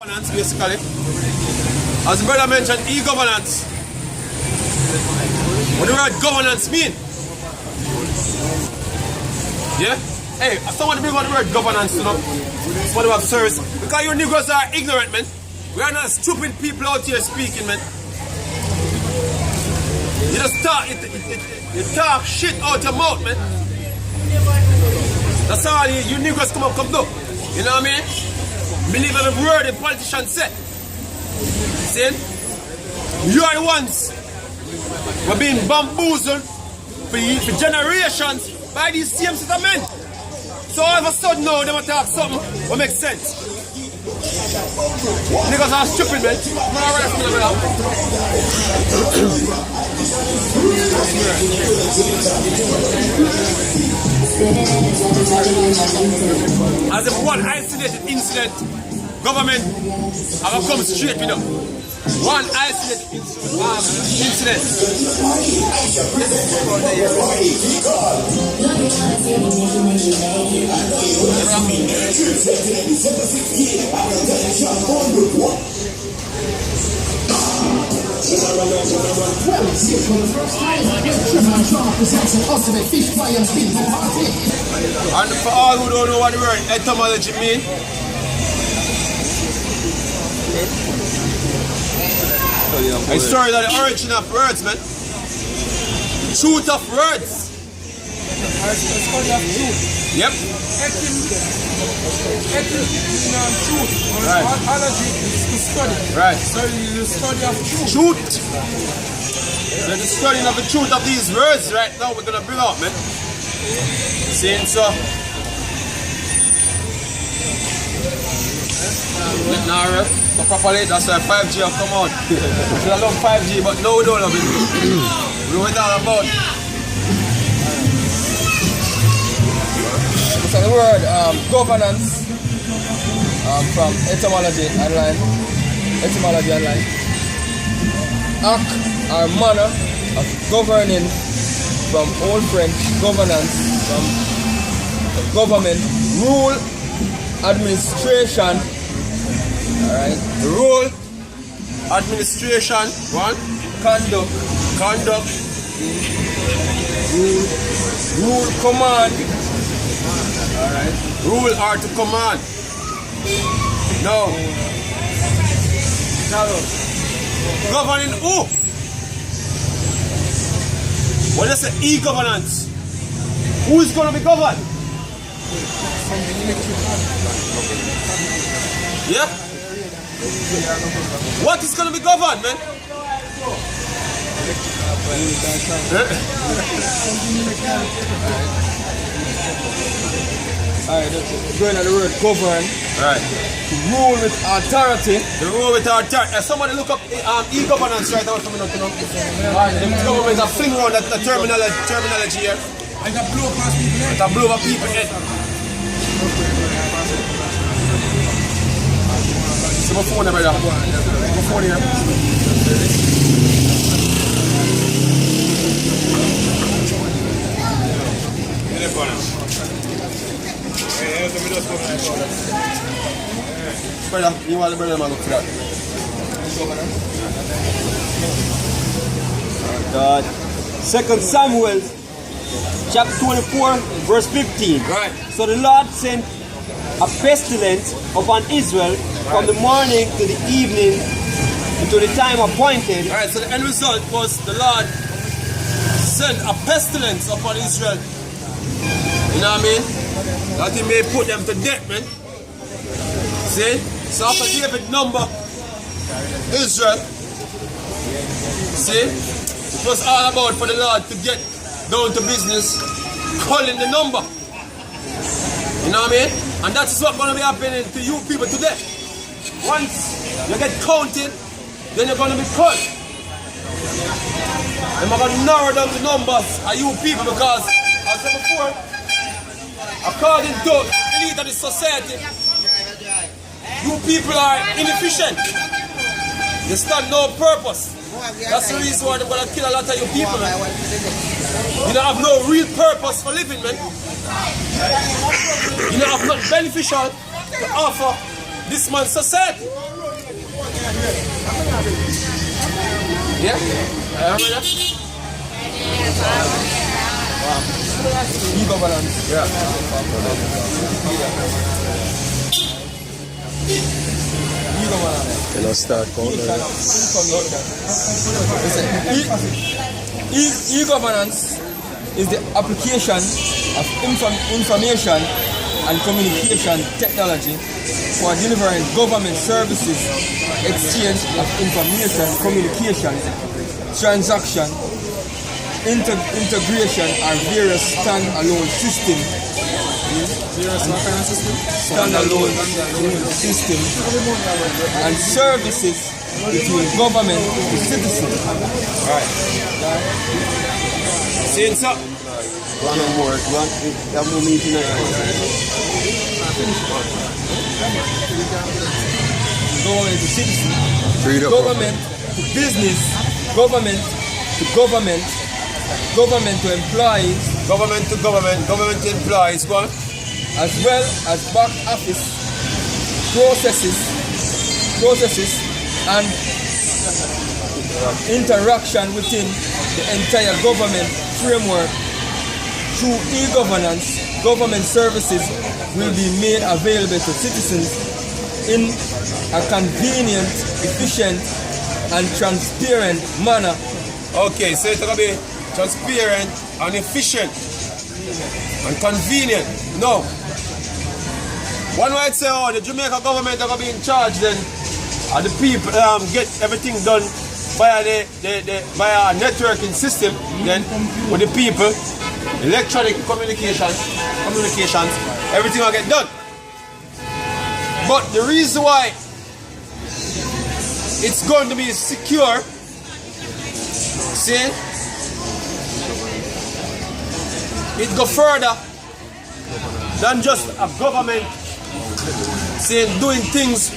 Governance, basically. As the brother mentioned, e-governance. What the word governance mean? Yeah? Hey, someone bring on the word governance, you know. What about service? Because you Negroes are ignorant, man. We are not stupid people out here speaking, man. You just talk, you talk shit out your mouth, man. That's all you Negroes come do. You know what I mean? Believe every word the politician said. See? You are the ones who are being bamboozled for generations by these same set of men. So all of a sudden now they want to talk something what makes sense. Niggas are stupid, man. As if one isolated incident, government are gonna come straight with them. One isolated incident. And for all who don't know what the word etymology means, I started at the origin of words, man. Truth of words. Yep. Truth. Right. Analogy is to study. Right. So the study of truth. Truth. So the studying of the truth of these words right now we're gonna bring out, man. Saying so. Nara, so properly, that's why 5G have come out. We love 5G, but no, we don't love it. We know what it's all about. So the word governance from etymology online. Act or manner of governing from Old French governance from government, rule, administration. Alright. Rule, administration, one. Conduct. Rule, command. Alright. Rule or to command. No. Governing who? What is the e-governance? Who is going to be governed? Yeah? What is going to be governed, man? Alright, going on the word govern. Right. To rule with authority. The rule with authority. Somebody look up e-governance right now. Coming up, you know. The government are fling around that terminology here. And that blow past people head. That blow over people head. See my phone there, brother. My phone here. Brother, you want the brother man look for that? God. 2 Samuel chapter 24 verse 15. Right. So the Lord sent a pestilence upon Israel from the morning to the evening until the time appointed. Alright, so the end result was the Lord sent a pestilence upon Israel. You know what I mean? That he may put them to death, man. See? So after David number Israel, see? It was all about for the Lord to get down to business, calling the number. You know what I mean? And that's what's going to be happening to you people today. Once you get counted, then you're going to be called. And we're going to narrow down the numbers of you people because, as I said before, according to the elite of the society, you people are inefficient. You stand no purpose. That's the reason why they're going to kill a lot of you people, man. You don't have no real purpose for living, man. You don't have nothing beneficial to offer this man's society. Yeah? Remember that? E-governance. Yeah. You know, start calling. E-governance is the application of information and communication technology for delivering government services, exchange of information, communication, transaction, integration, and various standalone systems. Standalone system and services between government and citizens. Right. Saying so. One more meeting. Government to citizens. Freedom. Government to business. Government to government. Government to employees. Government to government, government to employees, go on. As well as back office processes and interaction within the entire government framework. Through e-governance, government services will be made available to citizens in a convenient, efficient, and transparent manner. Okay, so it's going to be transparent and efficient and convenient. No. One might say, oh, the Jamaica government are going to be in charge then, and the people get everything done via via a networking system, then with the people, electronic communications, everything will get done. But the reason why it's going to be secure, see, it go further than just a government saying doing things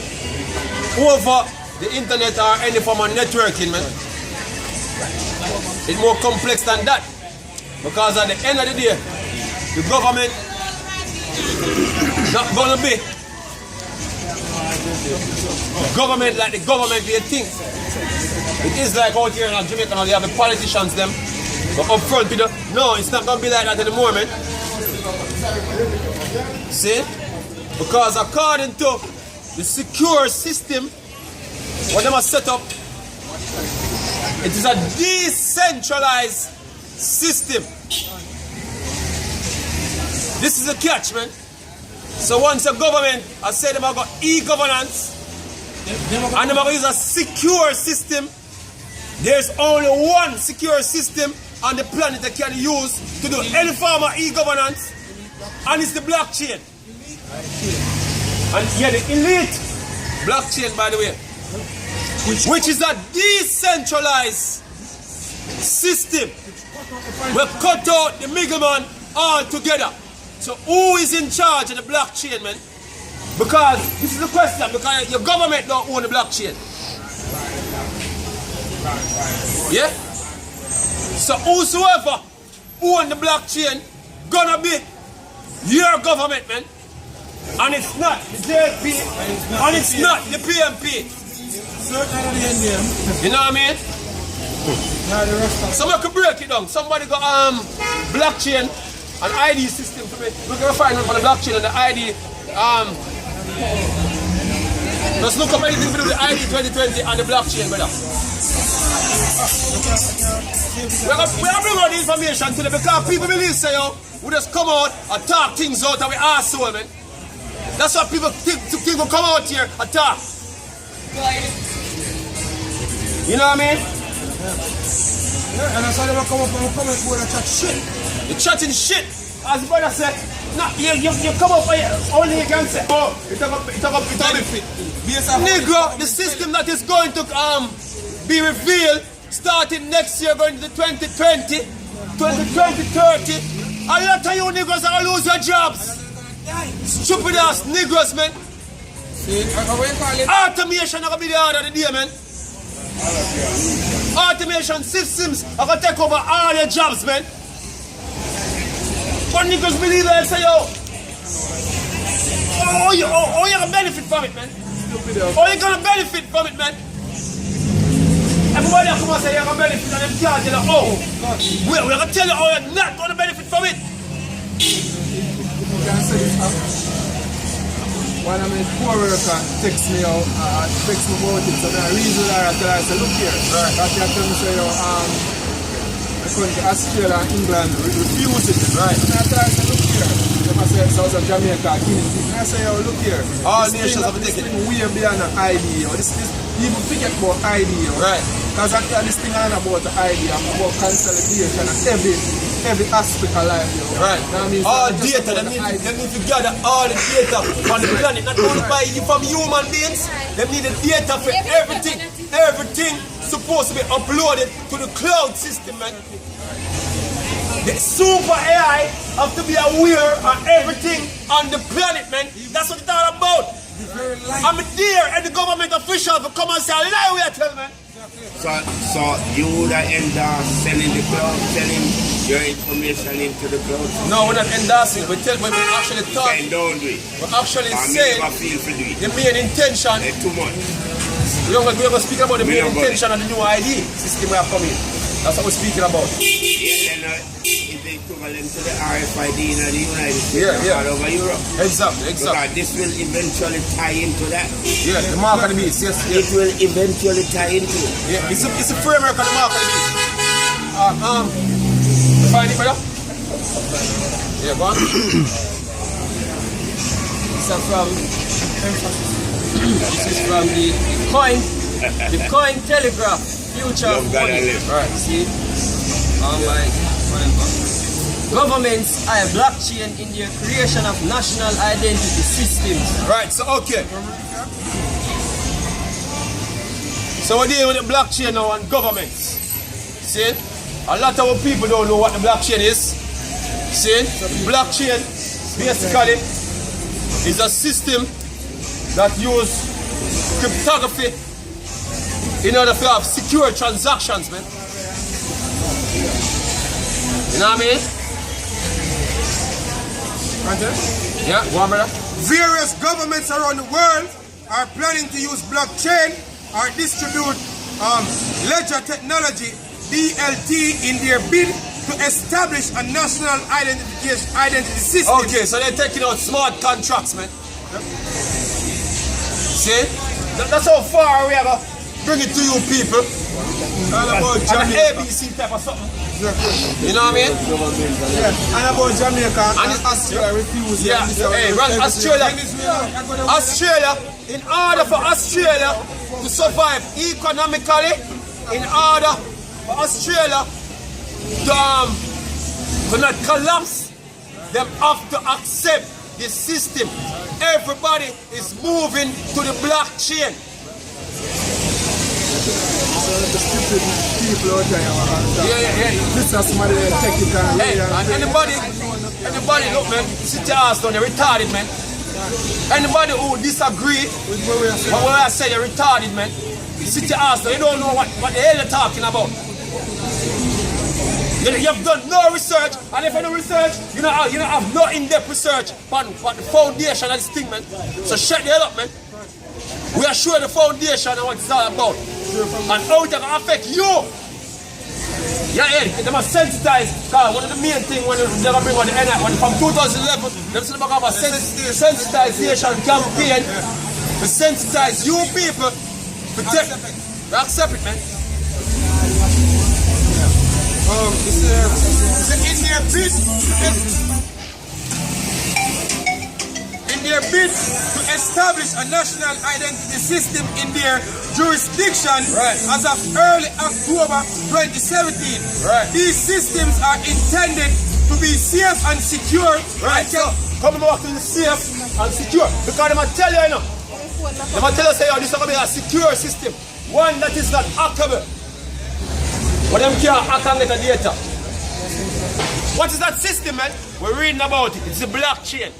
over the internet or any form of networking, man. It's more complex than that. Because at the end of the day, the government not gonna be government like the government they think. It is like out here in Jamaica now, they have the politicians them, but up front with the, no, it's not gonna be like that at the moment. See? Because according to the secure system, what they must set up, it is a decentralized system. This is a catch, man. So once the government has said they're going to go e-governance and they're going to use a secure system, there's only one secure system on the planet that can use to do any form of e-governance, and it's the blockchain. And yeah, the elite blockchain, by the way, which is a decentralized system. We cut out the middleman altogether. So who is in charge of the blockchain, man? Because this is the question, because your government don't own the blockchain. Yeah? So whosoever own the blockchain gonna be your government, man. And it's not the JP, and it's not the PMP. You know what I mean? Somebody could break it down. Somebody got blockchain and ID system for me. We're gonna find one for the blockchain and the ID. Let's look up anything to do with the ID 2020 and the blockchain, brother. We are bringing out the information to them because people believe say, yo, we just come out and talk things out and we arsehole, man. That's why people think will come out here and talk. You know what I mean? Yeah, and I saw them come up and comment board and chat shit. You're chatting shit. As the brother said, nah, you come up here, only you can say, oh, it talk up benefit. Negro, the system that is going to be revealed starting next year, going to 2020, 30, a lot of you Negroes are going to lose your jobs. Stupid ass Negroes, man. Automation are going to be the order of the day, man. Automation systems are going to take over all your jobs, man. But Negroes believe that, say, yo. Oh, you gonna benefit from it, man. Oh, you gonna benefit from it, man. Everybody come and say you're gonna benefit and them can't tell you, oh, we're gonna tell you how you're not gonna benefit from it. One of my co-worker text me out, text me about it, so the reason I tell her, I say, look here, that you tell me say, the country Australia and England refuse it, right? And I tell her, I say, look here, them I say, South of Jamaica, Guinea, and I say, look here, all nations have taken it. Way beyond an ID, this people forget about ID, right? Because actually this thing I know about the ID, I'm about consolidation and every aspect of life, right? That means all data, they need to gather all the data on the planet, not only from human beings, they need the data for everything. Everything supposed to be uploaded to the cloud system, man. The super AI have to be aware of everything on the planet, man. That's what it's all about. I'm there and the government officials will come and say, lie we are telling, man. So you would endorse selling the cloud, selling your information into the cloud? No, we're not endorsing. We actually talk. Then don't do it. We actually say the main intention. Too much. We're going to speak about the main intention of the new ID system we have coming. That's what we're speaking about. Yeah, it's equivalent to the RFID in the United States all over Europe. Exactly. Because this will eventually tie into that. Yeah, the mark of the beast, yes. It will eventually tie into it. Yeah, it's a framework of the mark of the beast. Find it, brother? Yeah, go on. This is from the coin telegraph. Future of money. Right. See? Governments are a blockchain in the creation of national identity systems. Right, so okay. So we're dealing with the blockchain now and governments. See? A lot of people don't know what the blockchain is. See? The blockchain basically is a system that uses cryptography in order to have secure transactions, man. You know what I mean? Yeah, one brother. Various governments around the world are planning to use blockchain or distribute ledger technology, DLT, in their bid to establish a national identity system. Okay, so they're taking out smart contracts, man. See? That's how far we ever bring it to you people. All about And Jamaica. an ABC type of something. You know what I mean? Yeah. And about Jamaica and Australia refuse. Yeah, hey, run Australia. Australia, in order for Australia to survive economically, in order for Australia to not collapse, they have to accept the system. Everybody is moving to the blockchain. Yeah. This is somebody technical. Hey, and anybody, look, man, sit your ass down, you're retarded, man. Anybody who disagree with what I say, you're retarded, man. Sit your ass down, you don't know what the hell you're talking about. You've done no research, and if you do research, you don't have no in-depth research on the foundation of this thing, man. So shut the hell up, man. We are sure the foundation and what it's all about. And how it can affect you. Yeah, they must sensitize. Because one of the main things when they bring on the N.I.D.S, from 2011, they said about a sensitization campaign to sensitize you people to take. Accept it, man. In their bid to establish a national identity system in their jurisdiction as of early October 2017. Right. These systems are intended to be safe and secure. Right, so come back to the safe and secure. Because they might tell you, they might tell us, hey, this is going to be a secure system. One that is not hackable. But them can't hack and get the data. What is that system, man? We're reading about it. It's a blockchain.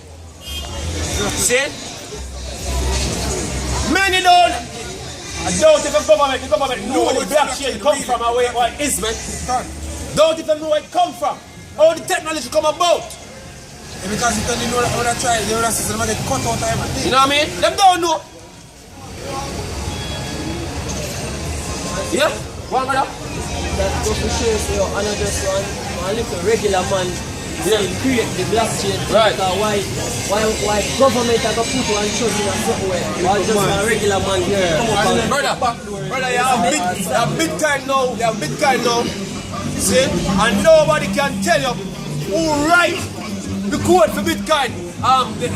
See? Many don't. I doubt if the government know where the blockchain come from and where it is, man. Doubt if they know where it come from. How the technology come about. Because if they know that when I try, they would have system get cut out of everything. You know what I mean? Them don't know. Yeah? One brother? That goes to show you another one little regular man create the blockchain. Right. Why government have to put one trust in a software? Why just a regular man come up and Brother, you have Bitcoin now. You have Bitcoin now. See? And nobody can tell you who write the code for Bitcoin. The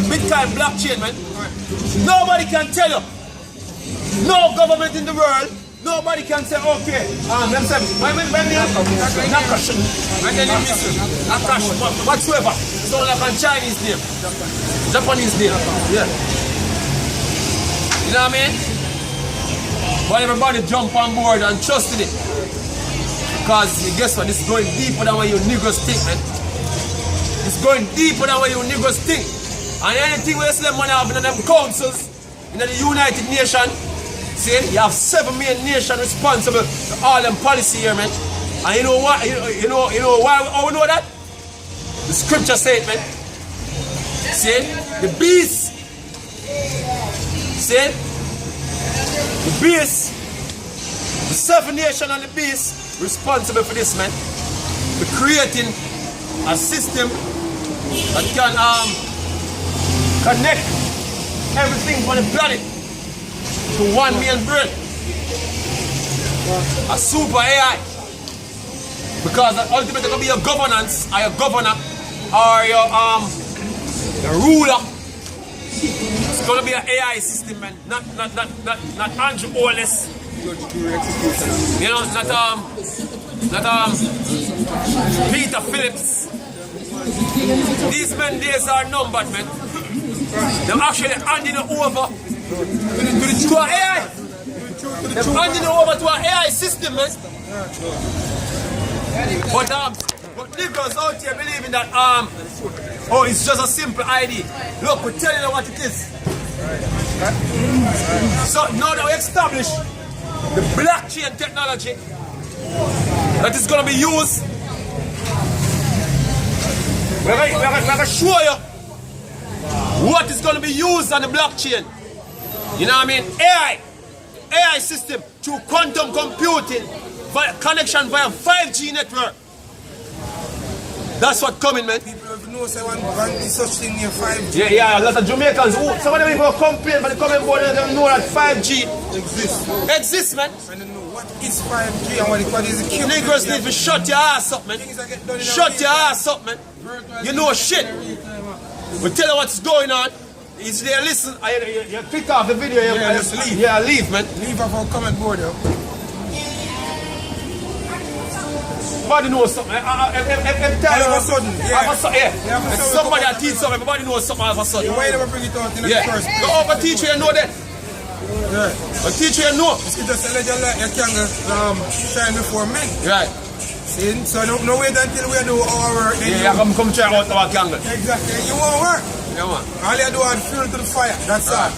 Bitcoin blockchain, man. Nobody can tell you. No government in the world. Nobody can say, okay, them say, not crash. And then you miss it. Not crash whatsoever. It's not like a Chinese name. Japanese name. Yeah. You know what I mean? But everybody jump on board and trust in it. Because guess what? This is going deeper than what you niggas think, man. It's going deeper than what you niggas think. And anything where you see them money have in them councils, in the United Nations, see, you have 7 million nations responsible for all them policy here, man. And you know what? You know why? How we know that? The scripture statement. See, the beast. See, the beast. The 7 nations and the beast responsible for this, man. For creating a system that can connect everything on the planet to one main brain. A super AI. Because ultimately gonna be your governance, or your governor, or your ruler. It's gonna be an AI system, man. Not Andrew Wallace. You know, not Peter Phillips. These men days are numbered, man. They're actually handing it over to an AI. They're handing it over to an AI system, man. But niggas out here believing that oh, it's just a simple ID. Look, we're telling you what it is. So now that we establish the blockchain technology that is going to be used, we're going to show you what is going to be used on the blockchain. You know what I mean? AI system through quantum computing, connection via 5G network. That's what coming, man. People have no say one such thing near 5G. Yeah, lots of Jamaicans. Some of them people complain but they come on board and they know that 5G exists, man. And they know what is 5G and what is the cube. Niggas need to shut your ass up, man. Shut your ass up, man. You know shit. We tell you what's going on. Is there listen, you click off the video, just leave. Yeah, leave, man. Leave off our comment board, yo. Everybody knows something. All of a sudden, If somebody that teach something, everybody knows something all of a sudden. Why never bring it out in the first place? Go over teacher, you know that. Right. But teacher, you know. It's just a legend like you can shine before men. Right. See? So no wait until we do our work. Yeah, come try out our candle. Exactly. You won't work. Yeah, man. All you do is fuel to the fire. That's all.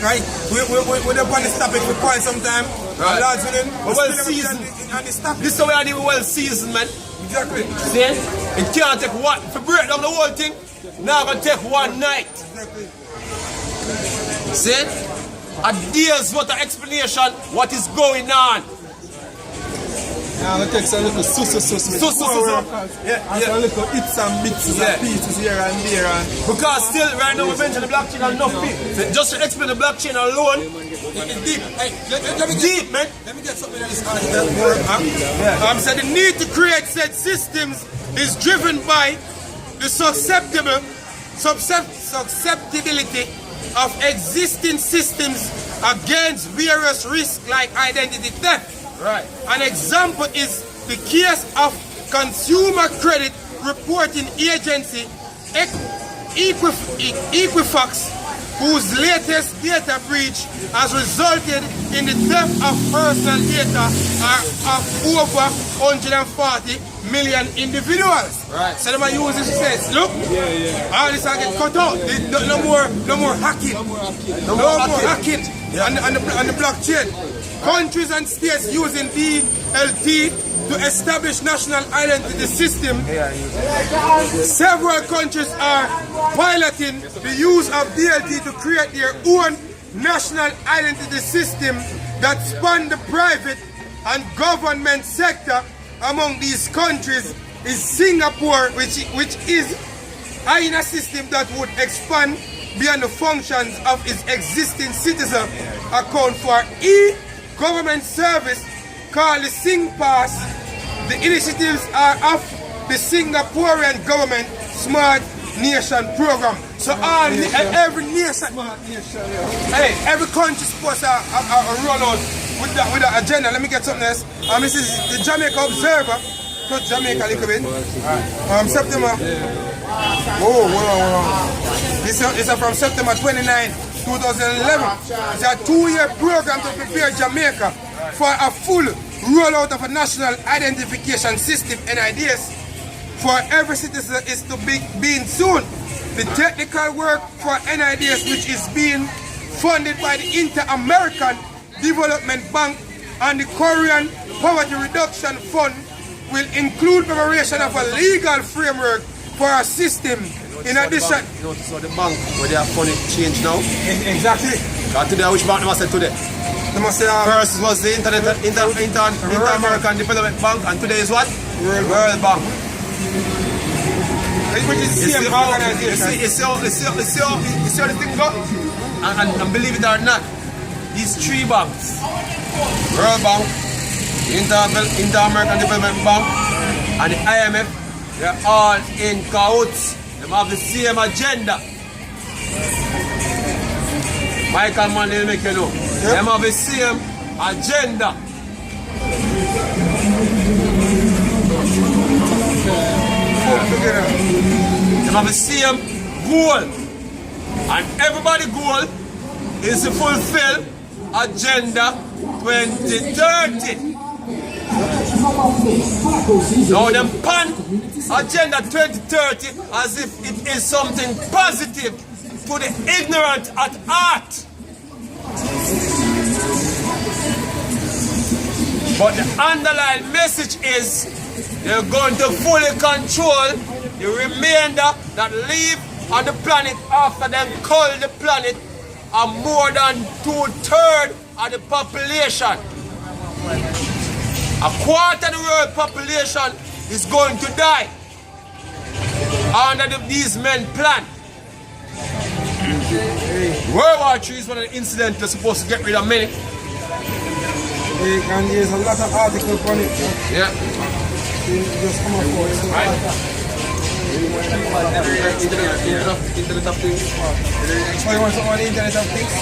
Right? We're on this topic for quite some time. Right. Lads with him. We're well seasoned. This is the way I do well seasoned, man. Exactly. See? It can't take one. If you break down the whole thing, now it's going to take one night. Exactly. See? A day's worth of explanation what is going on. Now it takes a little sus. Yeah. A little hits and bits and pieces here and there. Because still, right now, we mention the blockchain and enough people. Just to explain the blockchain alone, it's deep. Hey, let me deep, man. Let me get something that is hard. So the need to create said systems is driven by the susceptibility of existing systems against various risks like identity theft. Right. An example is the case of consumer credit reporting agency Equifax, whose latest data breach has resulted in the theft of personal data of over 140 million individuals. Right. So they use this says, look, all this will get cut out. No more hacking. No more hacking on the blockchain. Countries and states using DLT to establish national identity system, several countries are piloting the use of DLT to create their own national identity system that span the private and government sector. Among these countries is Singapore, which is a system that would expand beyond the functions of its existing citizen account for e-government service called the SingPass. The initiatives are of the Singaporean government Smart Nation program. So every nation, every country is supposed to roll out with that agenda. Let me get something else. This is the Jamaica Observer. Touch Jamaica a little bit. September. Oh, hold on. This is from September 29, 2011. It's a 2-year program to prepare Jamaica for a full rollout of a national identification system, N.I.D.S, for every citizen is to begin soon. The technical work for N.I.D.S, which is being funded by the Inter-American Development Bank and the Korean Poverty Reduction Fund, will include preparation of a legal framework for a system. In addition, you know, so the bank where they have funny change now. Exactly. Today, which bank they must say today? They must say first was the Inter-American Development Bank, and today is what? World Bank. Which is the same organization. You see how the thing go? And believe it or not, these 3 banks, World Bank, Inter-American Development Bank, and the IMF, they're all in cahoots. They have the same agenda. Michael Mann will make you know. They have the same agenda. They have the same goal. And everybody's goal is to fulfill Agenda 2030. Now them pan Agenda 2030 as if it is something positive to the ignorant at heart. But the underlying message is they're going to fully control the remainder that live on the planet after them cull the planet, and more than 2/3 of the population. A quarter of the world population is going to die under these men plan. World War III is one of the incidents they're supposed to get rid of many. And there's a lot of articles on it. Yeah. Just come up for it. Internet of Things. So you want something on the Internet of Things?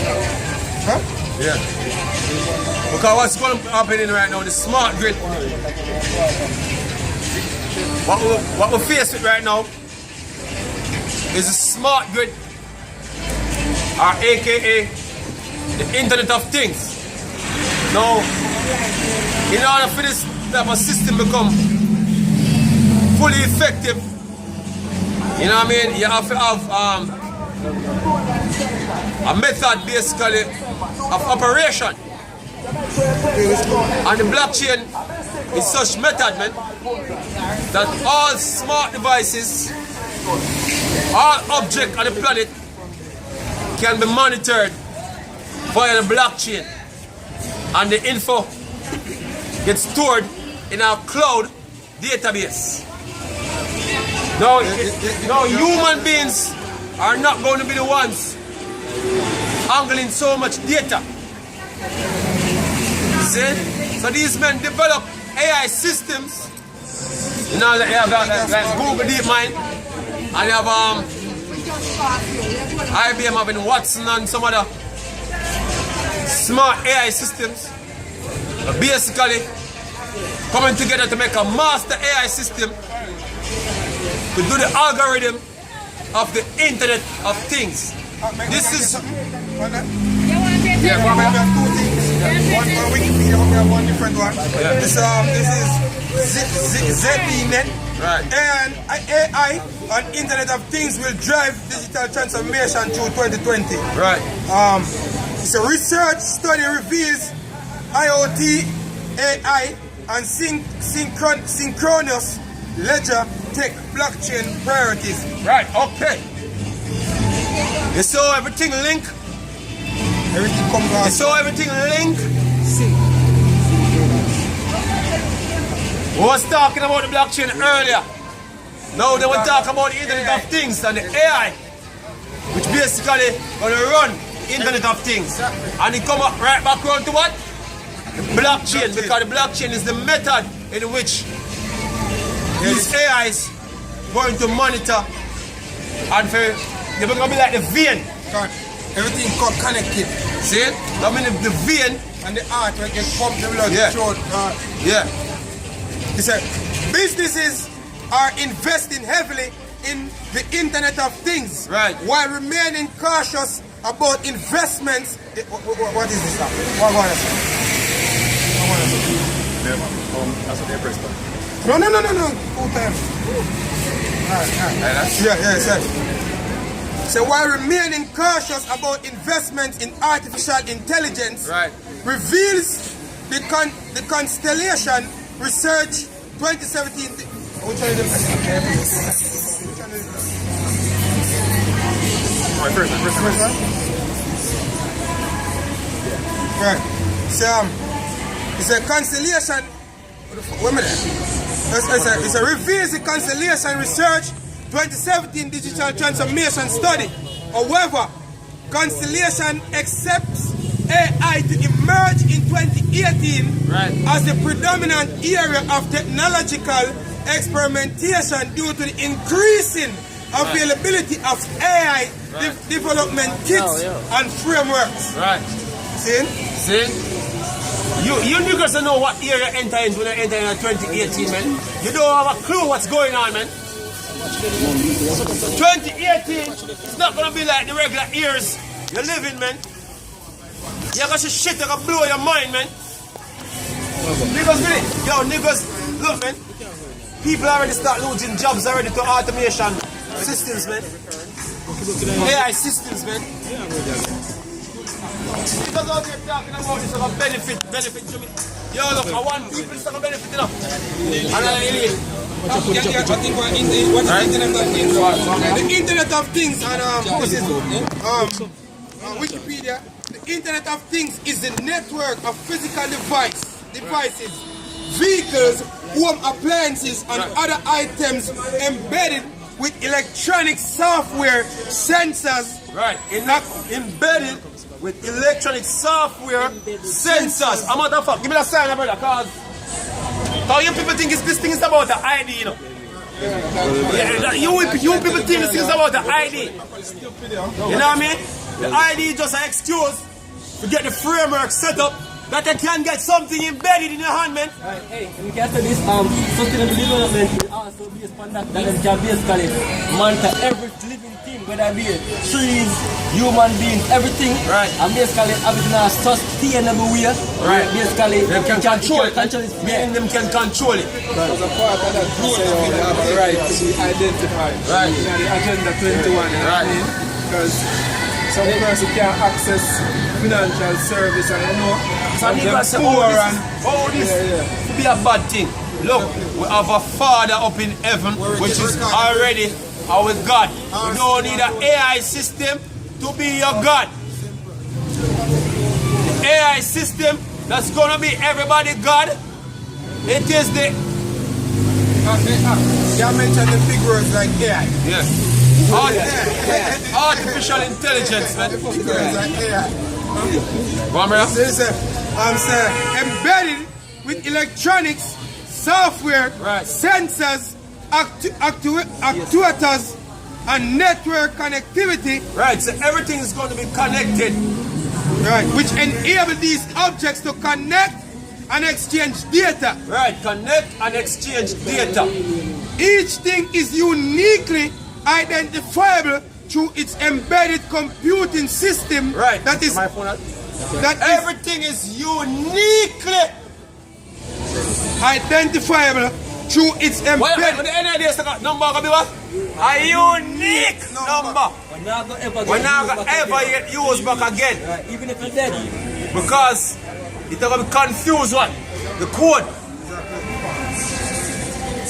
Huh? Yeah. Because what's going to happen right now, the smart grid. What we're faced with right now is a smart grid, or aka the Internet of Things. Now, in order for this type of system become fully effective, you know what I mean, you have to have a method basically of operation. And the blockchain is such method, man, that all smart devices, all objects on the planet can be monitored via the blockchain, and the info gets stored in our cloud database. Now, human beings are not going to be the ones handling so much data. See? So these men develop AI systems. You know, they have like Google DeepMind, and they have IBM having Watson and some other smart AI systems. Basically, coming together to make a master AI system to do the algorithm of the Internet of Things. This is... Yeah, we have 2 things. One for Wikipedia, we have one different one. Yeah. This is ZDNet. Right. And AI and Internet of Things will drive digital transformation through 2020. Right. It's a research study reveals IoT AI and synchronous ledger tech blockchain priorities. Right, okay. You saw everything link? Everything comes out. You saw everything link? We was talking about the blockchain earlier. Now they were talking about the Internet of Things and the AI, which basically gonna run Internet of Things. And it come up right back around to what? The blockchain, because the blockchain is the method in which these AIs going to monitor and they're gonna be like the vein. Everything connected. See it? I mean the vein and the heart where it gets pumped the blood through. Yeah. He said, businesses are investing heavily in the Internet of Things, right, while remaining cautious about investments. What is this stuff? What is it? No. Full time. Yeah. So while remaining cautious about investments in artificial intelligence, right, reveals the Constellation Research 2017. Which one is them? First one. Right. So it's a Constellation. Wait a minute. It's a reveals the Constellation Research 2017 Digital Transformation Study. However, Constellation accepts AI to emerge in 2018 as the predominant area of technological experimentation due to the increasing availability of AI development kits and frameworks. Right. See? You niggas don't know what area enter in when I enter in 2018, man. You don't have a clue what's going on, man. 2018, it's not gonna be like the regular years you're living, man. You got some shit that can blow your mind, man. Niggas, really? Yo, niggas, look, man. People already start losing jobs already to automation systems, man. AI systems, man. Niggas out here talking about this about benefit to me. Yo, look, I want people to start benefit enough. And I really. The Internet of Things and Wikipedia. The Internet of Things is the network of physical devices, vehicles, home appliances, and other items embedded with electronic software, sensors. Right, embedded with electronic software, sensors. I'm out of fuck. Give me that sign, brother, cause how you people think this thing is about the ID, you know? You people think this thing is about the ID. You know what I mean? The ID is just an excuse to get the framework set up that they can get something embedded in your hand, man. Hey, we can say this sustainable development will also be upon that can basically monitor every living thing, whether it be trees, human beings, everything. Right. And basically everything is sustainable way. Right. Basically they can control it. Yeah. Them can control it. Because a part of that you say you have a right to be identified. Right. In the Agenda 21, right. Because some person can't access financial service and you know. Some people say, this to be a bad thing. Look, we have a Father up in heaven, which is already our God. You don't need an AI system to be your God. The AI system that's going to be everybody God, it is the... You mentioned the big words like AI. Yeah. Artificial intelligence, man. Embedded with electronics, software, sensors, actuators, and network connectivity. Right, so everything is going to be connected. Right, which enable these objects to connect and exchange data. Right, connect and exchange data. Each thing is uniquely identifiable through its embedded computing system. Right. That is. Everything is uniquely identifiable through its embedded. But the N.I.D.S number gonna be what? A unique number. We're not gonna ever get used back again. Even if it's dead. Because it's gonna be confused what? The code.